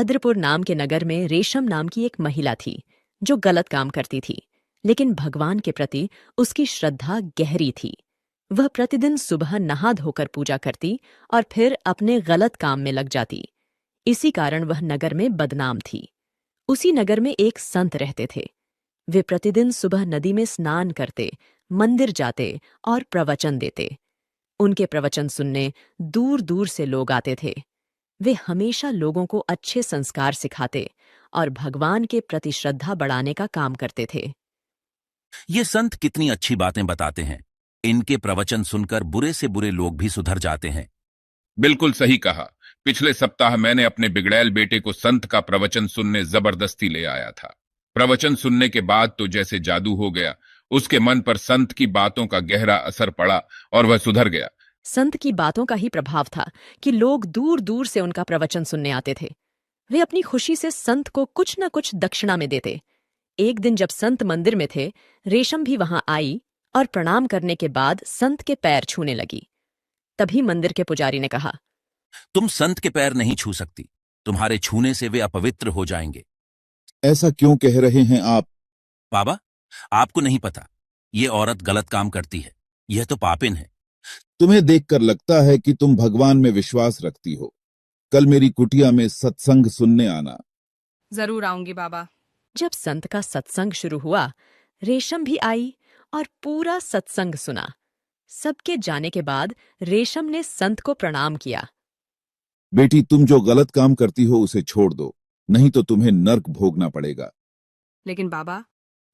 भद्रपुर नाम के नगर में रेशम नाम की एक महिला थी जो गलत काम करती थी, लेकिन भगवान के प्रति उसकी श्रद्धा गहरी थी। वह प्रतिदिन सुबह नहा धोकर पूजा करती और फिर अपने गलत काम में लग जाती। इसी कारण वह नगर में बदनाम थी। उसी नगर में एक संत रहते थे। वे प्रतिदिन सुबह नदी में स्नान करते, मंदिर जाते और प्रवचन देते। उनके प्रवचन सुनने दूर दूर से लोग आते थे। वे हमेशा लोगों को अच्छे संस्कार सिखाते और भगवान के प्रति श्रद्धा बढ़ाने का काम करते थे। ये संत कितनी अच्छी बातें बताते हैं। इनके प्रवचन सुनकर बुरे से बुरे लोग भी सुधर जाते हैं। बिल्कुल सही कहा। पिछले सप्ताह मैंने अपने बिगड़ैल बेटे को संत का प्रवचन सुनने जबरदस्ती ले आया था। प्रवचन सुनने के बाद तो जैसे जादू हो गया। उसके मन पर संत की बातों का गहरा असर पड़ा और वह सुधर गया। संत की बातों का ही प्रभाव था कि लोग दूर दूर से उनका प्रवचन सुनने आते थे। वे अपनी खुशी से संत को कुछ न कुछ दक्षिणा में देते। एक दिन जब संत मंदिर में थे, रेशम भी वहां आई और प्रणाम करने के बाद संत के पैर छूने लगी। तभी मंदिर के पुजारी ने कहा, तुम संत के पैर नहीं छू सकती। तुम्हारे छूने से वे अपवित्र हो जाएंगे। ऐसा क्यों कह रहे हैं आप? बाबा, आपको नहीं पता, ये औरत गलत काम करती है। यह तो पापिन है। तुम्हें देखकर लगता है कि तुम भगवान में विश्वास रखती हो। कल मेरी कुटिया में सत्संग सुनने आना। जरूर आऊंगी बाबा। जब संत का सत्संग शुरू हुआ, रेशम भी आई और पूरा सत्संग सुना। सबके जाने के बाद रेशम ने संत को प्रणाम किया। बेटी, तुम जो गलत काम करती हो उसे छोड़ दो, नहीं तो तुम्हें नर्क भोगना पड़ेगा। लेकिन बाबा,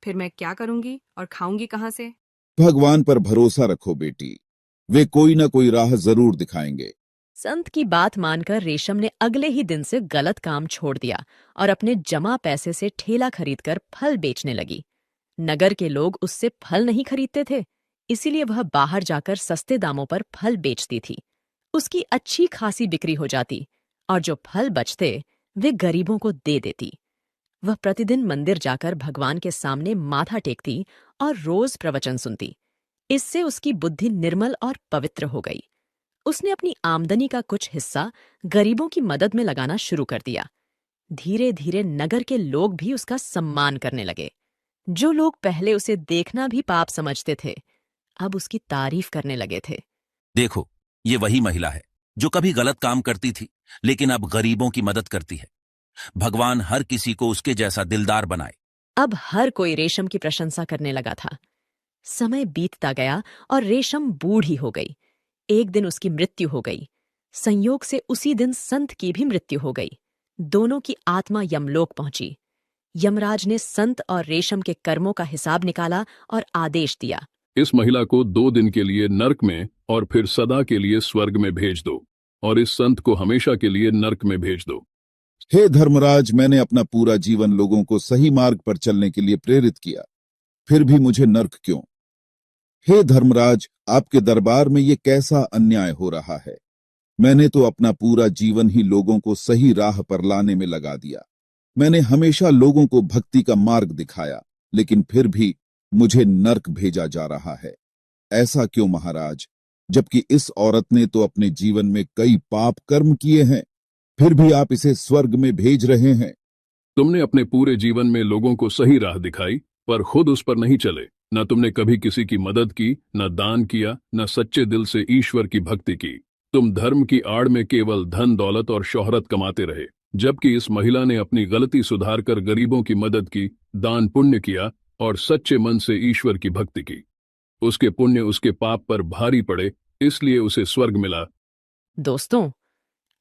फिर मैं क्या करूंगी और खाऊंगी कहाँ से? भगवान पर भरोसा रखो बेटी, वे कोई ना कोई राह जरूर दिखाएंगे। संत की बात मानकर रेशम ने अगले ही दिन से गलत काम छोड़ दिया और अपने जमा पैसे से ठेला खरीदकर फल बेचने लगी। नगर के लोग उससे फल नहीं खरीदते थे, इसीलिए वह बाहर जाकर सस्ते दामों पर फल बेचती थी। उसकी अच्छी खासी बिक्री हो जाती और जो फल बचते वे गरीबों को दे देती। वह प्रतिदिन मंदिर जाकर भगवान के सामने माथा टेकती और रोज प्रवचन सुनती। इससे उसकी बुद्धि निर्मल और पवित्र हो गई। उसने अपनी आमदनी का कुछ हिस्सा गरीबों की मदद में लगाना शुरू कर दिया। धीरे धीरे नगर के लोग भी उसका सम्मान करने लगे। जो लोग पहले उसे देखना भी पाप समझते थे, अब उसकी तारीफ करने लगे थे। देखो, ये वही महिला है जो कभी गलत काम करती थी, लेकिन अब गरीबों की मदद करती है। भगवान हर किसी को उसके जैसा दिलदार बनाए। अब हर कोई रेशम की प्रशंसा करने लगा था। समय बीतता गया और रेशम बूढ़ी हो गई। एक दिन उसकी मृत्यु हो गई। संयोग से उसी दिन संत की भी मृत्यु हो गई। दोनों की आत्मा यमलोक पहुंची। यमराज ने संत और रेशम के कर्मों का हिसाब निकाला और आदेश दिया, इस महिला को 2 दिन के लिए नर्क में और फिर सदा के लिए स्वर्ग में भेज दो, और इस संत को हमेशा के लिए नर्क में भेज दो। हे धर्मराज, मैंने अपना पूरा जीवन लोगों को सही मार्ग पर चलने के लिए प्रेरित किया, फिर भी मुझे नर्क क्यों? हे धर्मराज, आपके दरबार में ये कैसा अन्याय हो रहा है? मैंने तो अपना पूरा जीवन ही लोगों को सही राह पर लाने में लगा दिया। मैंने हमेशा लोगों को भक्ति का मार्ग दिखाया, लेकिन फिर भी मुझे नर्क भेजा जा रहा है। ऐसा क्यों महाराज? जबकि इस औरत ने तो अपने जीवन में कई पाप कर्म किए हैं, फिर भी आप इसे स्वर्ग में भेज रहे हैं। तुमने अपने पूरे जीवन में लोगों को सही राह दिखाई, पर खुद उस पर नहीं चले। न तुमने कभी किसी की मदद की, न दान किया, न सच्चे दिल से ईश्वर की भक्ति की। तुम धर्म की आड़ में केवल धन दौलत और शोहरत कमाते रहे, जबकि इस महिला ने अपनी गलती सुधार कर गरीबों की मदद की, दान पुण्य किया और सच्चे मन से ईश्वर की भक्ति की। उसके पुण्य उसके पाप पर भारी पड़े, इसलिए उसे स्वर्ग मिला। दोस्तों,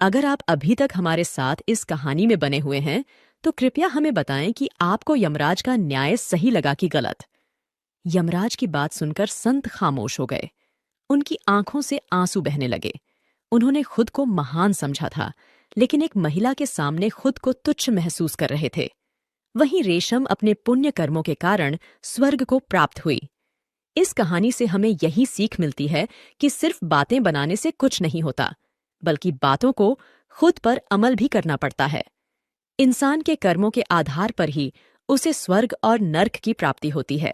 अगर आप अभी तक हमारे साथ इस कहानी में बने हुए हैं, तो कृपया हमें बताएं कि आपको यमराज का न्याय सही लगा कि गलत। यमराज की बात सुनकर संत खामोश हो गए। उनकी आंखों से आंसू बहने लगे। उन्होंने खुद को महान समझा था, लेकिन एक महिला के सामने खुद को तुच्छ महसूस कर रहे थे। वहीं रेशम अपने पुण्य कर्मों के कारण स्वर्ग को प्राप्त हुई। इस कहानी से हमें यही सीख मिलती है कि सिर्फ बातें बनाने से कुछ नहीं होता, बल्कि बातों को खुद पर अमल भी करना पड़ता है। इंसान के कर्मों के आधार पर ही उसे स्वर्ग और नर्क की प्राप्ति होती है।